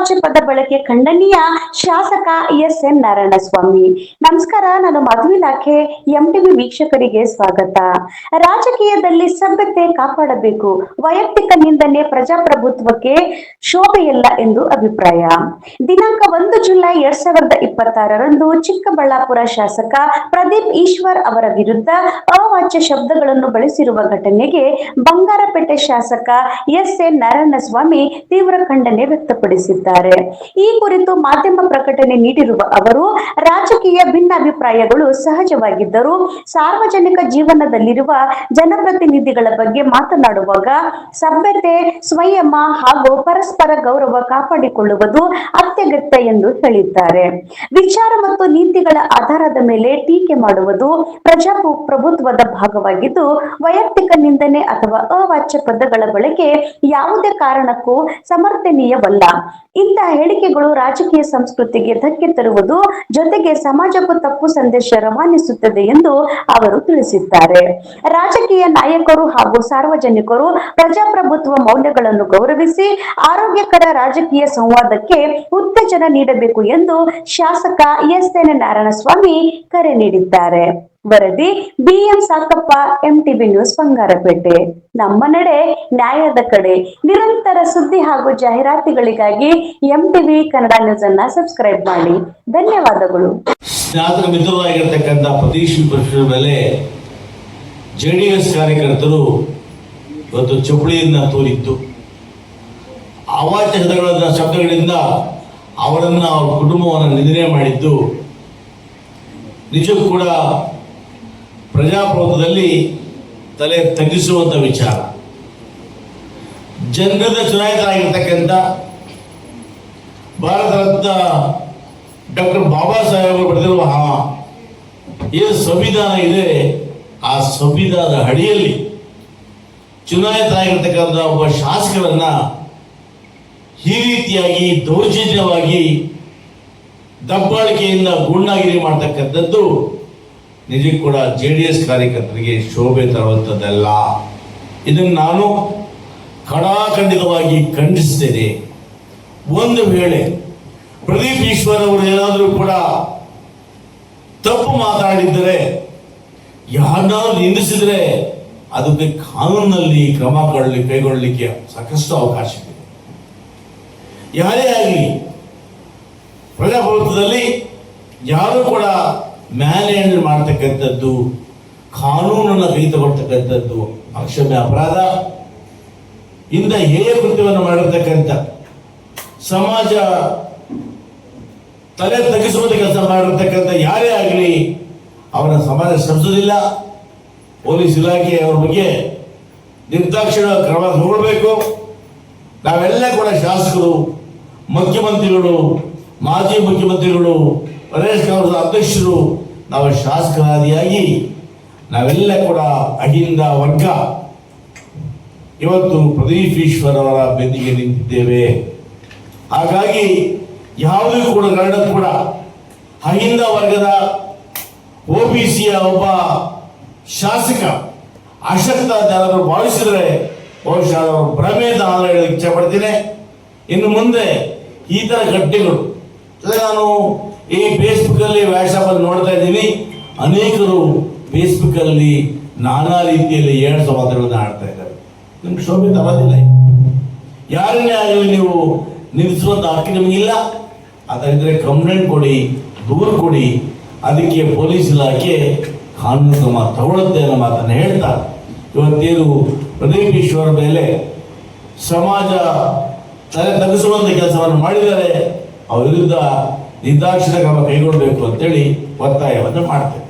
ಅವಾಚ್ಯ ಪದ ಬಳಕೆ ಖಂಡನೀಯ ಶಾಸಕ ಎಸ್.ಎನ್. ನಾರಾಯಣಸ್ವಾಮಿ. ನಮಸ್ಕಾರ, ನಾನು ಮಧು ಇಲಾಖೆ ಎಂಟಿವಿ ವೀಕ್ಷಕರಿಗೆ ಸ್ವಾಗತ. ರಾಜಕೀಯದಲ್ಲಿ ಸಭ್ಯತೆ ಕಾಪಾಡಬೇಕು, ವೈಯಕ್ತಿಕ ನಿಂದನೆ ಪ್ರಜಾಪ್ರಭುತ್ವಕ್ಕೆ ಶೋಭೆಯಲ್ಲ ಎಂದು ಅಭಿಪ್ರಾಯ. ದಿನಾಂಕ 1 ಜುಲೈ 2026ರಂದು ಚಿಕ್ಕಬಳ್ಳಾಪುರ ಶಾಸಕ ಪ್ರದೀಪ್ ಈಶ್ವರ್ ಅವರ ವಿರುದ್ಧ ಅವಾಚ್ಯ ಶಬ್ದಗಳನ್ನು ಬಳಸಿರುವ ಘಟನೆಗೆ ಬಂಗಾರಪೇಟೆ ಶಾಸಕ ಎಸ್.ಎನ್. ನಾರಾಯಣಸ್ವಾಮಿ ತೀವ್ರ ಖಂಡನೆ ವ್ಯಕ್ತಪಡಿಸಿದ್ದಾರೆ. ಈ ಕುರಿತು ಮಾಧ್ಯಮ ಪ್ರಕಟಣೆ ನೀಡಿರುವ ಅವರು, ರಾಜಕೀಯ ಭಿನ್ನಾಭಿಪ್ರಾಯಗಳು ಸಹಜವಾಗಿದ್ದರೂ ಸಾರ್ವಜನಿಕ ಜೀವನದಲ್ಲಿರುವ ಜನಪ್ರತಿನಿಧಿಗಳ ಬಗ್ಗೆ ಮಾತನಾಡುವಾಗ ಸಭ್ಯತೆ, ಸಂಯಮ ಹಾಗೂ ಪರಸ್ಪರ ಗೌರವ ಕಾಪಾಡಿಕೊಳ್ಳುವುದು ಅತ್ಯಗತ್ಯ ಎಂದು ಹೇಳಿದ್ದಾರೆ. ವಿಚಾರ ಮತ್ತು ನೀತಿಗಳ ಆಧಾರದ ಮೇಲೆ ಟೀಕೆ ಮಾಡುವುದು ಪ್ರಜಾಪ್ರಭುತ್ವದ ಭಾಗವಾಗಿದ್ದು, ವೈಯಕ್ತಿಕ ನಿಂದನೆ ಅಥವಾ ಅವಾಚ್ಯ ಪದಗಳ ಬಳಕೆ ಯಾವುದೇ ಕಾರಣಕ್ಕೂ ಸಮರ್ಥನೀಯವಲ್ಲ. ಇಂತಹ ಹೇಳಿಕೆಗಳು ರಾಜಕೀಯ ಸಂಸ್ಕೃತಿಗೆ ಧಕ್ಕೆ ತರುವುದು ಜೊತೆಗೆ ಸಮಾಜಕ್ಕೂ ತಪ್ಪು ಸಂದೇಶ ರವಾನಿಸುತ್ತದೆ ಎಂದು ಅವರು ತಿಳಿಸಿದ್ದಾರೆ. ರಾಜಕೀಯ ನಾಯಕರು ಹಾಗೂ ಸಾರ್ವಜನಿಕರು ಪ್ರಜಾಪ್ರಭುತ್ವ ಮೌಲ್ಯಗಳನ್ನು ಗೌರವಿಸಿ ಆರೋಗ್ಯಕರ ರಾಜಕೀಯ ಸಂವಾದಕ್ಕೆ ಉತ್ತೇಜನ ನೀಡಬೇಕು ಎಂದು ಶಾಸಕ ಎಸ್.ಎನ್. ನಾರಾಯಣಸ್ವಾಮಿ ಕರೆ ನೀಡಿದ್ದಾರೆ. ವರದಿ ಬಿ.ಎಂ. ಸಾಕಪ್ಪ, ಎಂಟಿವಿ ನ್ಯೂಸ್, ಬಂಗಾರಪೇಟೆ. ನಮ್ಮ ನಡೆ ನ್ಯಾಯದ ಕಡೆ. ನಿರಂತರ ಸುದ್ದಿ ಹಾಗೂ ಜಾಹೀರಾತುಗಳಿಗಾಗಿ ಎಂಟಿವಿ ಕನ್ನಡ ನ್ಯೂಸ್ ಅನ್ನ ಸಬ್ಸ್ಕ್ರೈಬ್ ಮಾಡಿ. ಧನ್ಯವಾದಗಳು. ಸ್ನಾತಕ ಮಿತ್ರರಾಗಿರ್ತಕ್ಕಂಥ ಪ್ರದೇಶ ವಿಪಕ್ಷದ ಮೇಲೆ ಜೆಡಿಎಸ್ ಕಾರ್ಯಕರ್ತರು ಇವತ್ತು ಚಪ್ಪಲಿಯನ್ನ ತೋರಿತ್ತು. ಅವಾಚ್ಯ ಶಬ್ದಗಳಿಂದ ಅವರನ್ನ, ಅವರ ಕುಟುಂಬವನ್ನು ನಿಂದನೆ ಮಾಡಿದ್ದು ನಿಜಕ್ಕೂ ಕೂಡ ಪ್ರಜಾಪ್ರಭುತ್ವದಲ್ಲಿ ತಲೆ ತಗ್ಗಿಸುವಂತ ವಿಚಾರ. ಜನರಿಂದ ಚುನಾಯಿತರಾಗಿರ್ತಕ್ಕಂಥ ಭಾರತ ರತ್ನ ಡಾಕ್ಟರ್ ಬಾಬಾ ಸಾಹೇಬ್ ಅವರು ಬರೆದಿರುವ ಏನು ಸಂವಿಧಾನ ಇದೆ, ಆ ಸಂವಿಧಾನದ ಅಡಿಯಲ್ಲಿ ಚುನಾಯಿತರಾಗಿರ್ತಕ್ಕಂಥ ಒಬ್ಬ ಶಾಸಕರನ್ನ ಈ ರೀತಿಯಾಗಿ ದೌರ್ಜನ್ಯವಾಗಿ ದಬ್ಬಾಳಿಕೆಯಿಂದ ಗುಂಡಾಗಿರಿ ಮಾಡ್ತಕ್ಕಂಥದ್ದು ನಿಜಕ್ಕೂ ಕೂಡ ಜೆಡಿಎಸ್ ಕಾರ್ಯಕರ್ತರಿಗೆ ಶೋಭೆ ತರುವಂಥದ್ದಲ್ಲ. ಇದನ್ನು ನಾನು ಖಡಾಖಂಡಿತವಾಗಿ ಖಂಡಿಸ್ತೇನೆ. ಒಂದು ವೇಳೆ ಪ್ರದೀಪ್ ಈಶ್ವರ್ ಅವರು ಏನಾದರೂ ಕೂಡ ತಪ್ಪು ಮಾತಾಡಿದ್ದರೆ, ಯಾರನ್ನಾದ್ರೂ ನಿಂದಿಸಿದ್ರೆ ಅದಕ್ಕೆ ಕಾನೂನಿನಲ್ಲಿ ಕ್ರಮ ಕೈಗೊಳ್ಳಲಿಕ್ಕೆ ಸಾಕಷ್ಟು ಅವಕಾಶ ಇದೆ. ಯಾರೇ ಆಗಲಿ ಪ್ರಜಾಪ್ರಭುತ್ವದಲ್ಲಿ ಯಾರು ಕೂಡ ಮ್ಯಾನ್ ಹ್ಯಾಂಡಲ್ ಮಾಡ್ತಕ್ಕಂಥದ್ದು, ಕಾನೂನನ್ನು ಕೈ ತಗೊಳ್ತಕ್ಕಂಥದ್ದು ಅಕ್ಷಮ್ಯ ಅಪರಾಧ. ಇಂದ ಹೇಯ ಕೃತ್ಯವನ್ನು ಮಾಡಿರ್ತಕ್ಕಂಥ, ಸಮಾಜ ತಲೆ ತಗ್ಗಿಸುವಂತ ಕೆಲಸ ಮಾಡಿರ್ತಕ್ಕಂಥ ಯಾರೇ ಆಗಲಿ ಅವರ ಸಮಾಜ ಶ್ರಮಿಸೋದಿಲ್ಲ. ಪೊಲೀಸ್ ಇಲಾಖೆ ಅವರ ಬಗ್ಗೆ ನಿರ್ದಾಕ್ಷಿಣ್ಯ ಕ್ರಮ ತಗೊಳ್ಬೇಕು. ನಾವೆಲ್ಲ ಕೂಡ ಶಾಸಕರು, ಮುಖ್ಯಮಂತ್ರಿಗಳು, ಮಾಜಿ ಮುಖ್ಯಮಂತ್ರಿಗಳು, ಪ್ರದೇಶ ಕಾಂಗ್ರೆಸ್ ಅಧ್ಯಕ್ಷರು, ನಾವು ಶಾಸಕರಾದಿಯಾಗಿ ನಾವೆಲ್ಲ ಕೂಡ ಅಹಿಂದ ವರ್ಗ ಇವತ್ತು ಪ್ರದೀಪ್ ಈಶ್ವರ್ ಅವರ ಬೆನ್ನಿಗೆ ನಿಂತಿದ್ದೇವೆ. ಹಾಗಾಗಿ ಯಾವುದೂ ಕೂಡ ಕಾರಣಕ್ಕೂ ಕೂಡ ಅಹಿಂದ ವರ್ಗದ OBCಯ ಒಬ್ಬ ಶಾಸಕ ಅಶಕ್ತ ಯಾರಾದರೂ ಭಾವಿಸಿದ್ರೆ ಬಹುಶಃ ಅವರು ಭ್ರಮೆ ಅಂತ ನಾನು ಹೇಳಕ್ಕೆ ಇಚ್ಛೆ ಪಡ್ತೀನಿ. ಇನ್ನು ಮುಂದೆ ಈ ತರ ಘಟನೆಗಳು, ನಾನು ಈ ಫೇಸ್ಬುಕ್ ಅಲ್ಲಿ, ವಾಟ್ಸ್ಆಪ್ ಅಲ್ಲಿ ನೋಡ್ತಾ ಇದ್ದೀನಿ, ಅನೇಕರು ಫೇಸ್ಬುಕ್ ಅಲ್ಲಿ ನಾನಾ ರೀತಿಯಲ್ಲಿ ಏಳು ಮಾತುಗಳನ್ನ ಆಡ್ತಾ ಇದ್ದಾರೆ. ನಿಮ್ಗೆ ಶೋಭೆ ತರೋದಿಲ್ಲ. ಯಾರನ್ನೇ ಆಗಲಿ ನೀವು ನಿಲ್ಲಿಸುವಂತ ಹಕ್ಕು ನಿಮಗಿಲ್ಲ. ಅದರಿಂದ ಕಂಪ್ಲೇಂಟ್ ಕೊಡಿ, ದೂರು ಕೊಡಿ, ಅದಕ್ಕೆ ಪೊಲೀಸ್ ಇಲಾಖೆ ಕಾನೂನು ಕ್ರಮ ತಗೊಳ್ಳುತ್ತೆ ಅನ್ನೋ ಮಾತನ್ನು ಹೇಳ್ತಾ, ಇವತ್ತೇನು ಪ್ರದೀಪ್ ಈಶ್ವರ್ ಮೇಲೆ ಸಮಾಜ ತಲೆ ತಗ್ಗಿಸುವಂತ ಕೆಲಸವನ್ನು ಮಾಡಿದ್ದಾರೆ, ಅವರ ವಿರುದ್ಧ ನಿರ್ದಾಕ್ಷಿಣ್ಯ ಕ್ರಮ ಕೈಗೊಳ್ಳಬೇಕು ಅಂತೇಳಿ ಒತ್ತಾಯವನ್ನು ಮಾಡ್ತೇವೆ.